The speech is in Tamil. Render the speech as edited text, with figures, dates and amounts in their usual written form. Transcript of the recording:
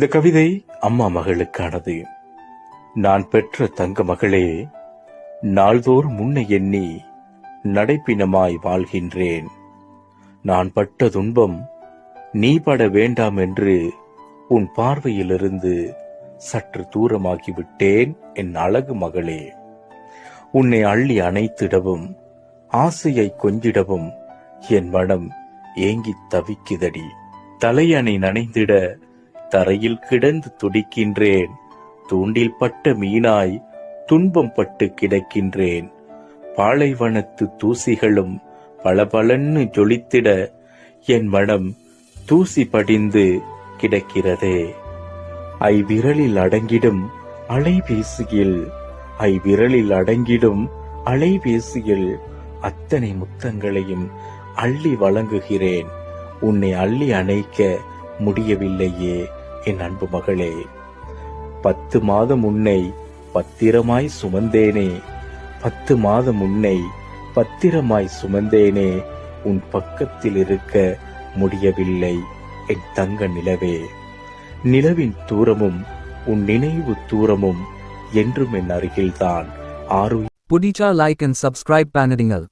இந்த கவிதை அம்மா மகளுக்கானது. நான் பெற்ற தங்க மகளே, நாள்தோறும் முன்னை எண்ணி நடைப்பினமாய் வாழ்கின்றேன். நான் பட்ட துன்பம் நீ பட வேண்டாம் என்று உன் பார்வையிலிருந்து சற்று தூரமாகிவிட்டேன். என் அழகு மகளே, உன்னை அள்ளி அணைத்திடவும் ஆசையை கொஞ்சிடவும் என் மனம் ஏங்கித் தவிக்குதடி. தலையணை நனைந்திட தரையில் கிடந்து துடிக்கின்றேன். தூண்டில் பட்ட மீனாய் துன்பம் பட்டு கிடக்கின்றேன். பாலைவனத்து தூசிகளும் பளபளன்னு ஜொலித்திட என் மனம் தூசி படிந்து கிடக்கிறதே. ஐவிரலில் அடங்கிடும் அலைபேசியில் அத்தனை முத்தங்களையும் அள்ளி வழங்குகிறேன். உன்னை அள்ளி அணைக்க முடியவில்லையே என் அன்பு மகளே. 10 மாதம் உன்னை பத்திரமாய் சுமந்தேனே, 10 மாதம் உன்னை பத்திரமாய் சுமந்தேனே. உன் பக்கத்தில் இருக்க முடியவில்லை என் தங்க நிலவே. நிலவின் தூரமும் உன் நினைவு தூரமும் என்றும் என் அருகில்தான். புடிச்சா லைக் அண்ட் சப்ஸ்கிரைப் பண்ணுங்கள்.